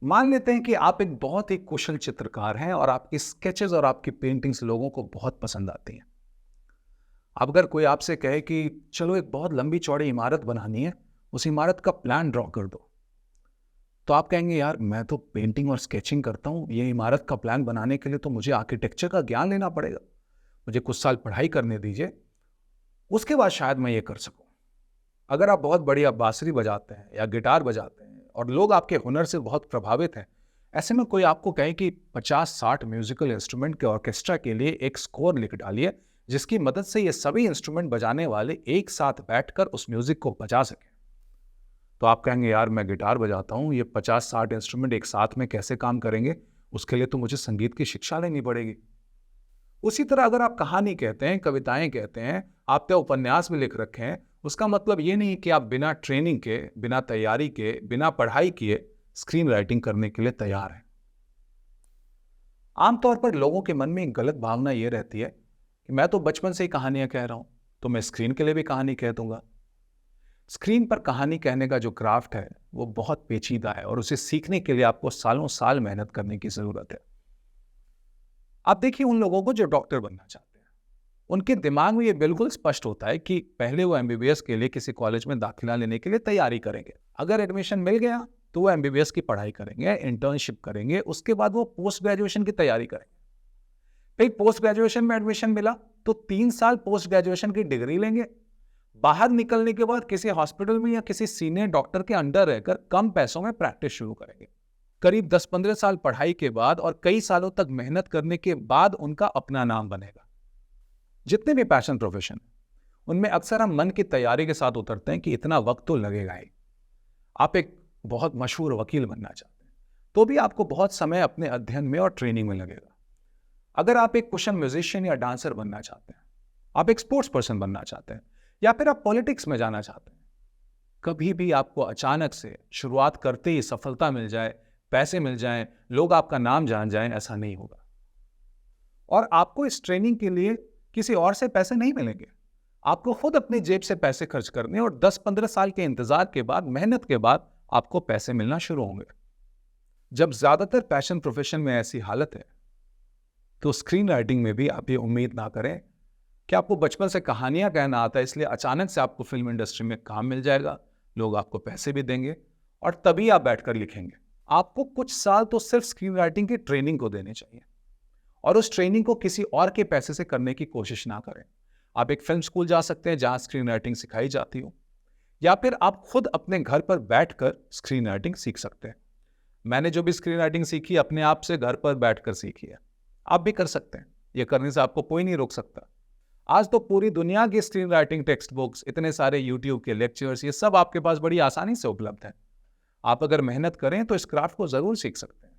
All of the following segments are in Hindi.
मान लेते हैं कि आप एक बहुत ही कुशल चित्रकार हैं और आपकी स्केचेस और आपकी पेंटिंग्स लोगों को बहुत पसंद आती हैं। अब अगर कोई आपसे कहे कि चलो एक बहुत लंबी चौड़ी इमारत बनानी है, उस इमारत का प्लान ड्रॉ कर दो, तो आप कहेंगे यार मैं तो पेंटिंग और स्केचिंग करता हूँ, ये इमारत का प्लान बनाने के लिए तो मुझे आर्किटेक्चर का ज्ञान लेना पड़ेगा, मुझे कुछ साल पढ़ाई करने दीजिए, उसके बाद शायद मैं ये कर सकूँ। अगर आप बहुत बढ़िया बांसुरी बजाते हैं या गिटार बजाते हैं और लोग आपके हुनर से बहुत प्रभावित हैं, ऐसे में कोई आपको कहे कि 50-60 म्यूजिकल इंस्ट्रूमेंट के ऑर्केस्ट्रा के लिए एक स्कोर लिख डालिए, जिसकी मदद से ये सभी इंस्ट्रूमेंट बजाने वाले एक साथ बैठकर उस म्यूजिक को बजा सकें, तो आप कहेंगे यार मैं गिटार बजाता हूँ, ये 50-60 इंस्ट्रूमेंट एक साथ में कैसे काम करेंगे, उसके लिए तो मुझे संगीत की शिक्षा लेनी पड़ेगी। उसी तरह अगर आप कहानी कहते हैं, कविताएं कहते हैं, आपने उपन्यास भी लिख रखे हैं, उसका मतलब ये नहीं कि आप बिना ट्रेनिंग के, बिना तैयारी के, बिना पढ़ाई किए स्क्रीन राइटिंग करने के लिए तैयार हैं। आमतौर पर लोगों के मन में एक गलत भावना ये रहती है कि मैं तो बचपन से ही कहानियां कह रहा हूं, तो मैं स्क्रीन के लिए भी कहानी कह दूंगा। स्क्रीन पर कहानी कहने का जो क्राफ्ट है वो बहुत पेचीदा है और उसे सीखने के लिए आपको सालों साल मेहनत करने की जरूरत है। आप देखिए उन लोगों को जो डॉक्टर बनना चाहते हैं, उनके दिमाग में ये बिल्कुल स्पष्ट होता है कि पहले वो एमबीबीएस के लिए किसी कॉलेज में दाखिला लेने के लिए तैयारी करेंगे। अगर एडमिशन मिल गया तो वो एमबीबीएस की पढ़ाई करेंगे, इंटर्नशिप करेंगे, उसके बाद वो पोस्ट ग्रेजुएशन की तैयारी करेंगे। फिर पोस्ट ग्रेजुएशन में एडमिशन मिला तो 3 साल पोस्ट ग्रेजुएशन की डिग्री लेंगे। बाहर निकलने के बाद किसी हॉस्पिटल में या किसी सीनियर डॉक्टर के अंडर रहकर कम पैसों में प्रैक्टिस शुरू करेंगे। करीब 10-15 साल पढ़ाई के बाद और कई सालों तक मेहनत करने के बाद उनका अपना नाम बनेगा। जितने भी पैशन प्रोफेशन उनमें अक्सर हम मन की तैयारी के साथ उतरते हैं कि इतना वक्त तो लगेगा ही। आप एक बहुत मशहूर वकील बनना चाहते हैं तो भी आपको बहुत समय अपने अध्ययन में और ट्रेनिंग में लगेगा। अगर आप एक कुशल म्यूजिशियन या डांसर बनना चाहते हैं, आप एक स्पोर्ट्स पर्सन बनना चाहते हैं, या फिर आप पॉलिटिक्स में जाना चाहते हैं, कभी भी आपको अचानक से शुरुआत करते ही सफलता मिल जाए, पैसे मिल जाएं, लोग आपका नाम जान जाएं, ऐसा नहीं होगा। और आपको इस ट्रेनिंग के लिए किसी और से पैसे नहीं मिलेंगे। आपको खुद अपनी जेब से पैसे खर्च करने और 10-15 साल के इंतजार के बाद, मेहनत के बाद आपको पैसे मिलना शुरू होंगे। जब ज्यादातर पैशन प्रोफेशन में ऐसी हालत है तो स्क्रीन राइटिंग में भी आप ये उम्मीद ना करें कि आपको बचपन से कहानियां कहना आता है इसलिए अचानक से आपको फिल्म इंडस्ट्री में काम मिल जाएगा, लोग आपको पैसे भी देंगे और तभी आप बैठकर लिखेंगे। आपको कुछ साल तो सिर्फ स्क्रीन राइटिंग की ट्रेनिंग को देने चाहिए और उस ट्रेनिंग को किसी और के पैसे से करने की कोशिश ना करें। आप एक फिल्म स्कूल जा सकते हैं जहां स्क्रीन राइटिंग सिखाई जाती हो, या फिर आप खुद अपने घर पर बैठकर स्क्रीन राइटिंग सीख सकते हैं। मैंने जो भी स्क्रीन राइटिंग सीखी अपने आप से घर पर बैठकर सीखी है, आप भी कर सकते हैं। यह करने से आपको कोई नहीं रोक सकता। आज तो पूरी दुनिया की स्क्रीन राइटिंग टेक्स्ट बुक्स, इतने सारे यूट्यूब के लेक्चर्स, ये सब आपके पास बड़ी आसानी से उपलब्ध है। आप अगर मेहनत करें तो इस क्राफ्ट को जरूर सीख सकते हैं।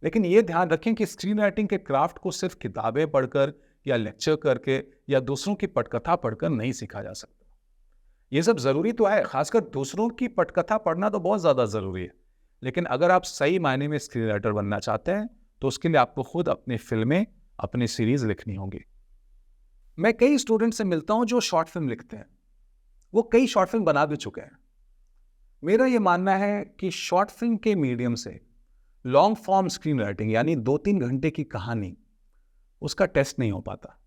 लेकिन यह ध्यान रखें कि स्क्रीन राइटिंग के क्राफ्ट को सिर्फ किताबें पढ़कर या लेक्चर करके या दूसरों की पटकथा पढ़कर नहीं सीखा जा सकता। यह सब जरूरी तो है, खासकर दूसरों की पटकथा पढ़ना तो बहुत ज्यादा जरूरी है, लेकिन अगर आप सही मायने में स्क्रीन राइटर बनना चाहते हैं तो उसके लिए आपको खुद अपनी फिल्में, अपनी सीरीज लिखनी होगी। मैं कई स्टूडेंट से मिलता हूं जो शॉर्ट फिल्म लिखते हैं, वो कई शॉर्ट फिल्म बना भी चुके हैं। मेरा यह मानना है कि शॉर्ट फिल्म के मीडियम से लॉन्ग फॉर्म स्क्रीन राइटिंग यानी 2-3 घंटे की कहानी, उसका टेस्ट नहीं हो पाता।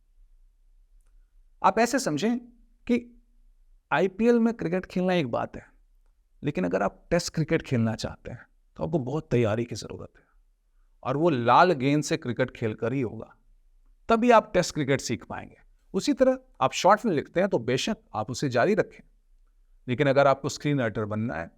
आप ऐसे समझें कि आईपीएल में क्रिकेट खेलना एक बात है, लेकिन अगर आप टेस्ट क्रिकेट खेलना चाहते हैं तो आपको बहुत तैयारी की जरूरत है और वो लाल गेंद से क्रिकेट खेलकर ही होगा, तभी आप टेस्ट क्रिकेट सीख पाएंगे। उसी तरह आप शॉर्ट फिल्म लिखते हैं तो बेशक आप उसे जारी रखें, लेकिन अगर आपको स्क्रीन राइटर बनना है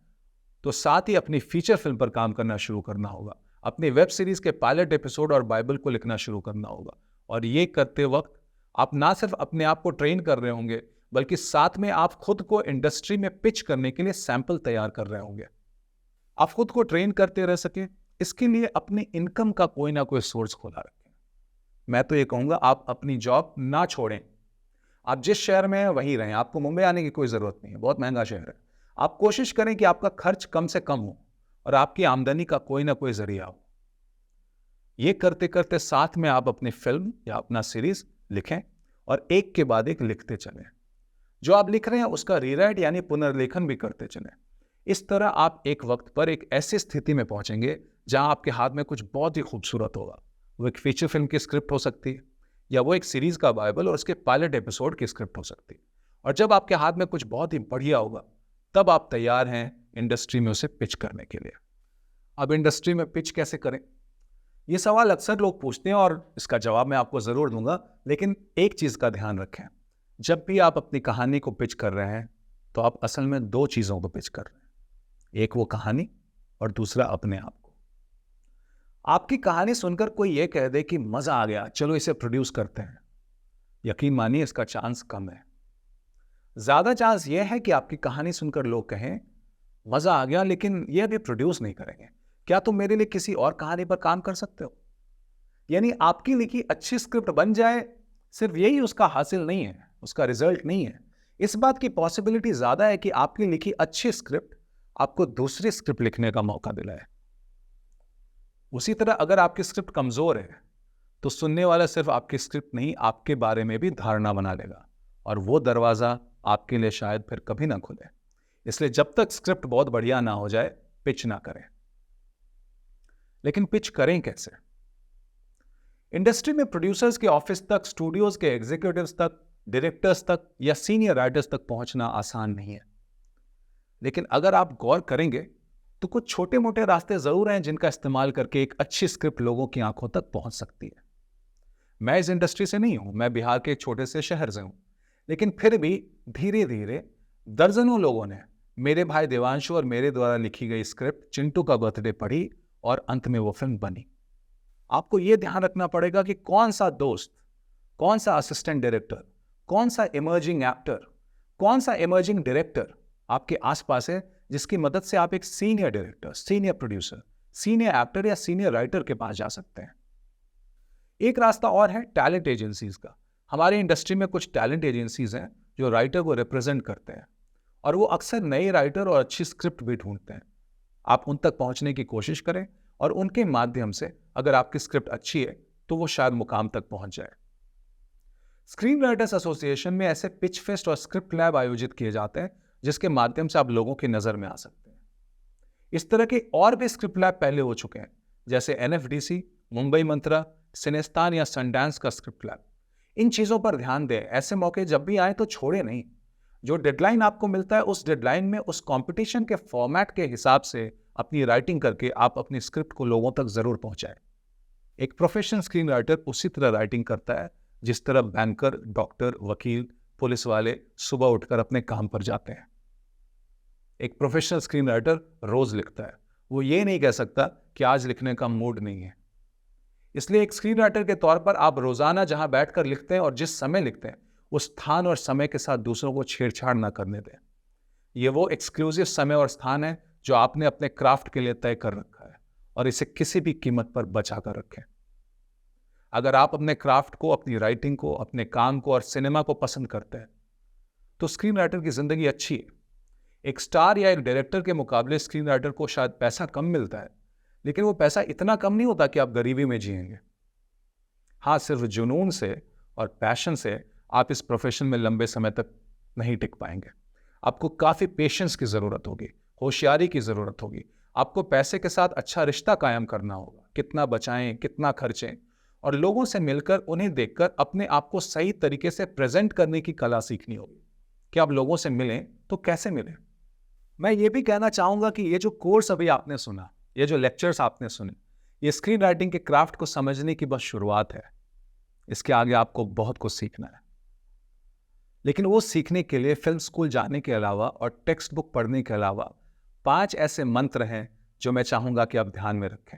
तो साथ ही अपनी फीचर फिल्म पर काम करना शुरू करना होगा, अपनी वेब सीरीज के पायलट एपिसोड और बाइबल को लिखना शुरू करना होगा। और ये करते वक्त आप ना सिर्फ अपने आप को ट्रेन कर रहे होंगे, बल्कि साथ में आप खुद को इंडस्ट्री में पिच करने के लिए सैंपल तैयार कर रहे होंगे। आप खुद को ट्रेन करते रह सके, इसके लिए अपनी इनकम का कोई ना कोई सोर्स खोला रखें। मैं तो ये कहूंगा आप अपनी जॉब ना छोड़ें। आप जिस शहर में हैं वहीं रहें, आपको मुंबई आने की कोई जरूरत नहीं है, बहुत महंगा शहर है। आप कोशिश करें कि आपका खर्च कम से कम हो और आपकी आमदनी का कोई ना कोई जरिया हो। ये करते करते साथ में आप अपनी फिल्म या अपना सीरीज लिखें और एक के बाद एक लिखते चलें। जो आप लिख रहे हैं उसका रीराइट यानी पुनर्लेखन भी करते चलें। इस तरह आप एक वक्त पर एक ऐसी स्थिति में पहुंचेंगे जहां आपके हाथ में कुछ बहुत ही खूबसूरत होगा। वो एक फीचर फिल्म की स्क्रिप्ट हो सकती है, या वो एक सीरीज का बाइबल और उसके पायलट एपिसोड की स्क्रिप्ट हो सकती है। और जब आपके हाथ में कुछ बहुत ही बढ़िया होगा, तब आप तैयार हैं इंडस्ट्री में उसे पिच करने के लिए। अब इंडस्ट्री में पिच कैसे करें, ये सवाल अक्सर लोग पूछते हैं और इसका जवाब मैं आपको जरूर दूंगा। लेकिन एक चीज का ध्यान रखें, जब भी आप अपनी कहानी को पिच कर रहे हैं तो आप असल में दो चीजों को पिच कर रहे हैं, एक वो कहानी और दूसरा अपने आप को। आपकी कहानी सुनकर कोई ये कह दे कि मजा आ गया, चलो इसे प्रोड्यूस करते हैं, यकीन मानिए इसका चांस कम है। ज्यादा चांस यह है कि आपकी कहानी सुनकर लोग कहें मजा आ गया, लेकिन यह अभी प्रोड्यूस नहीं करेंगे, क्या तुम मेरे लिए किसी और कहानी पर काम कर सकते हो। यानी आपकी लिखी अच्छी स्क्रिप्ट बन जाए, सिर्फ यही उसका हासिल नहीं है, उसका रिजल्ट नहीं है। इस बात की पॉसिबिलिटी ज्यादा है कि आपकी लिखी अच्छी स्क्रिप्ट आपको दूसरी स्क्रिप्ट लिखने का मौका दिलाए। उसी तरह अगर आपकी स्क्रिप्ट कमजोर है तो सुनने वाला सिर्फ आपकी स्क्रिप्ट नहीं, आपके बारे में भी धारणा बना लेगा, और वो दरवाजा आपके लिए शायद फिर कभी ना खुले। इसलिए जब तक स्क्रिप्ट बहुत बढ़िया ना हो जाए, पिच ना करें। लेकिन पिच करें कैसे? इंडस्ट्री में प्रोड्यूसर्स के ऑफिस तक, स्टूडियोज के एग्जीक्यूटिव्स तक, डायरेक्टर्स तक या सीनियर राइटर्स तक पहुंचना आसान नहीं है। लेकिन अगर आप गौर करेंगे तो कुछ छोटे मोटे रास्ते जरूर हैं जिनका इस्तेमाल करके एक अच्छी स्क्रिप्ट लोगों की आंखों तक पहुंच सकती है। मैं इस इंडस्ट्री से नहीं हूं, मैं बिहार के एक छोटे से शहर से हूं, लेकिन फिर भी धीरे धीरे दर्जनों लोगों ने मेरे भाई देवांशु और मेरे द्वारा लिखी गई स्क्रिप्ट चिंटू का बर्थडे पढ़ी और अंत में वो फिल्म बनी। आपको यह ध्यान रखना पड़ेगा कि कौन सा दोस्त, कौन सा असिस्टेंट डायरेक्टर, कौन सा इमर्जिंग एक्टर, कौन सा इमर्जिंग डायरेक्टर आपके आसपास है जिसकी मदद से आप एक senior director, senior producer, senior actor या सीनियर राइटर के पास जा सकते हैं। एक रास्ता और है टैलेंट एजेंसीज का। हमारे इंडस्ट्री में कुछ टैलेंट एजेंसीज हैं जो राइटर को रिप्रेजेंट करते हैं, और वो अक्सर नए राइटर और अच्छी स्क्रिप्ट भी ढूंढते हैं। आप उन तक पहुंचने की कोशिश करें और उनके माध्यम से अगर आपकी स्क्रिप्ट अच्छी है तो वो शायद मुकाम तक पहुंच जाए। स्क्रीन राइटर्स एसोसिएशन में ऐसे पिच फेस्ट और स्क्रिप्ट लैब आयोजित किए जाते हैं जिसके माध्यम से आप लोगों की नजर में आ सकते हैं। इस तरह के और भी स्क्रिप्ट लैब पहले हो चुके हैं, जैसे एनएफडीसी, मुंबई मंत्रा, सिनेस्तान या सनडांस का स्क्रिप्ट लैब। इन चीजों पर ध्यान दें, ऐसे मौके जब भी आए तो छोड़े नहीं। जो डेडलाइन आपको मिलता है उस डेडलाइन में उस कंपटीशन के फॉर्मेट के हिसाब से अपनी राइटिंग करके आप अपनी स्क्रिप्ट को लोगों तक जरूर पहुंचाएं। एक प्रोफेशनल स्क्रीन राइटर उसी तरह राइटिंग करता है जिस तरह बैंकर, डॉक्टर, वकील, पुलिस वाले सुबह उठकर अपने काम पर जाते हैं। एक प्रोफेशनल स्क्रीन राइटर रोज लिखता है, वो ये नहीं कह सकता कि आज लिखने का मूड नहीं है। इसलिए एक स्क्रीन राइटर के तौर पर आप रोजाना जहां बैठकर लिखते हैं और जिस समय लिखते हैं, उस स्थान और समय के साथ दूसरों को छेड़छाड़ ना करने दें। ये वो एक्सक्लूसिव समय और स्थान है जो आपने अपने क्राफ्ट के लिए तय कर रखा है, और इसे किसी भी कीमत पर बचा कर रखें। अगर आप अपने क्राफ्ट को, अपनी राइटिंग को, अपने काम को और सिनेमा को पसंद करते हैं तो स्क्रीन राइटर की जिंदगी अच्छी है। एक स्टार या एक डायरेक्टर के मुकाबले स्क्रीन राइटर को शायद पैसा कम मिलता है, लेकिन वो पैसा इतना कम नहीं होता कि आप गरीबी में जिएंगे। हाँ, सिर्फ जुनून से और पैशन से आप इस प्रोफेशन में लंबे समय तक नहीं टिक पाएंगे। आपको काफी पेशेंस की जरूरत होगी, होशियारी की जरूरत होगी। आपको पैसे के साथ अच्छा रिश्ता कायम करना होगा, कितना बचाएं, कितना खर्चें, और लोगों से मिलकर, उन्हें देखकर अपने आप को सही तरीके से प्रेजेंट करने की कला सीखनी होगी। कि आप लोगों से मिलें तो कैसे मिलें। मैं ये भी कहना चाहूंगा कि ये जो कोर्स अभी आपने सुना, ये जो लेक्चर्स आपने सुने, ये स्क्रीन राइटिंग के क्राफ्ट को समझने की बस शुरुआत है। इसके आगे आपको बहुत कुछ सीखना है, लेकिन वो सीखने के लिए फिल्म स्कूल जाने के अलावा और टेक्स्ट बुक पढ़ने के अलावा 5 ऐसे मंत्र हैं जो मैं चाहूंगा कि आप ध्यान में रखें।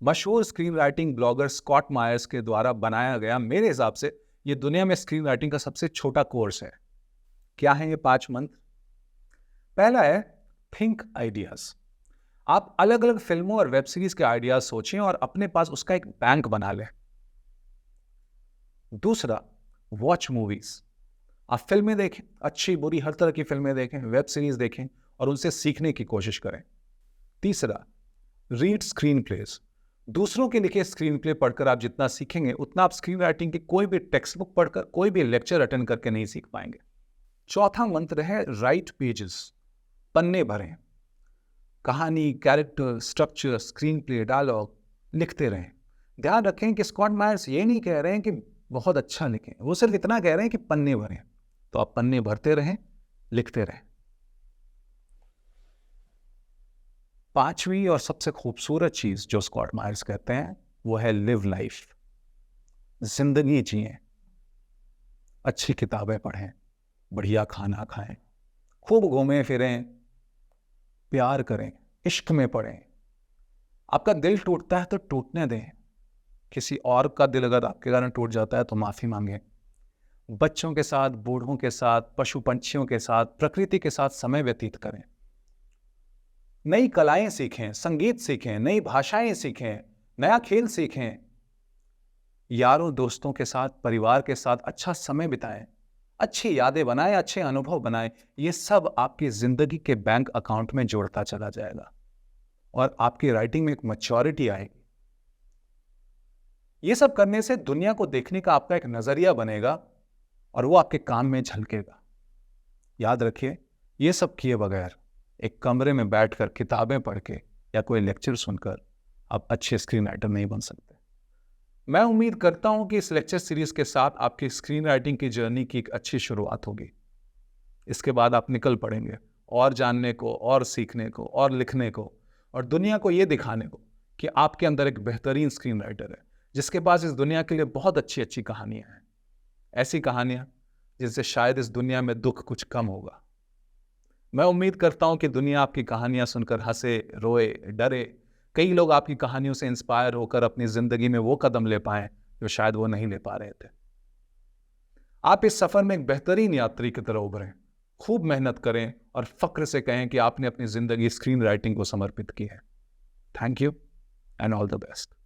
मशहूर screen writing blogger Scott Myers के द्वारा बनाया गया, मेरे हिसाब से ये दुनिया में स्क्रीन राइटिंग का सबसे छोटा कोर्स है। क्या है ये 5 मंत्र? पहला है थिंक आइडियाज। आप अलग अलग फिल्मों और वेब सीरीज के आइडियाज सोचें और अपने पास उसका एक बैंक बना लें। दूसरा, वॉच मूवीज। आप फिल्में देखें, अच्छी बुरी हर तरह की फिल्में देखें, वेब सीरीज देखें और उनसे सीखने की कोशिश करें। तीसरा, रीड स्क्रीन प्लेज। दूसरों के लिखे स्क्रीन प्ले पढ़कर आप जितना सीखेंगे उतना आप स्क्रीन राइटिंग की कोई भी टेक्स्ट बुक पढ़कर, कोई भी लेक्चर अटेंड करके नहीं सीख पाएंगे। चौथा मंत्र है राइट पेजेस। पन्ने भरें, कहानी, character, structure, screenplay, dialogue लिखते रहें। ध्यान रखें कि स्कॉट मायर्स ये नहीं कह रहे हैं कि बहुत अच्छा लिखें, वो सिर्फ इतना कह रहे हैं कि पन्ने भरें। तो आप पन्ने भरते रहें, लिखते रहें। 5वीं और सबसे खूबसूरत चीज जो स्कॉट मायर्स कहते हैं वो है लिव लाइफ। जिंदगी जिएं, अच्छी किताबें पढ़ें, बढ़िया खाना खाएं, खूब घूमें फिरें, प्यार करें, इश्क में पड़ें। आपका दिल टूटता है तो टूटने दें। किसी और का दिल अगर आपके कारण टूट जाता है तो माफी मांगें। बच्चों के साथ, बूढ़ों के साथ, पशु पंछियों के साथ, प्रकृति के साथ समय व्यतीत करें। नई कलाएं सीखें, संगीत सीखें, नई भाषाएं सीखें, नया खेल सीखें। यारों दोस्तों के साथ, परिवार के साथ अच्छा समय बिताएं, अच्छी यादें बनाएं, अच्छे अनुभव बनाएं। ये सब आपकी जिंदगी के बैंक अकाउंट में जोड़ता चला जाएगा और आपकी राइटिंग में एक मैच्योरिटी आएगी। ये सब करने से दुनिया को देखने का आपका एक नजरिया बनेगा और वो आपके काम में झलकेगा। याद रखिए, ये सब किए बगैर एक कमरे में बैठकर किताबें पढ़ के या कोई लेक्चर सुनकर आप अच्छे स्क्रीन राइटर नहीं बन सकते। मैं उम्मीद करता हूं कि इस लेक्चर सीरीज के साथ आपकी स्क्रीन राइटिंग की जर्नी की एक अच्छी शुरुआत होगी। इसके बाद आप निकल पड़ेंगे और जानने को, और सीखने को, और लिखने को, और दुनिया को ये दिखाने को कि आपके अंदर एक बेहतरीन स्क्रीन राइटर है जिसके पास इस दुनिया के लिए बहुत अच्छी अच्छी कहानियां हैं। ऐसी कहानियां जिनसे शायद इस दुनिया में दुख कुछ कम होगा। मैं उम्मीद करता हूं कि दुनिया आपकी कहानियां सुनकर हंसे, रोए, डरे। कई लोग आपकी कहानियों से इंस्पायर होकर अपनी जिंदगी में वो कदम ले पाएं जो शायद वो नहीं ले पा रहे थे। आप इस सफर में एक बेहतरीन यात्री की तरह उभरें, खूब मेहनत करें और फक्र से कहें कि आपने अपनी जिंदगी स्क्रीन राइटिंग को समर्पित की है। Thank you and all the best.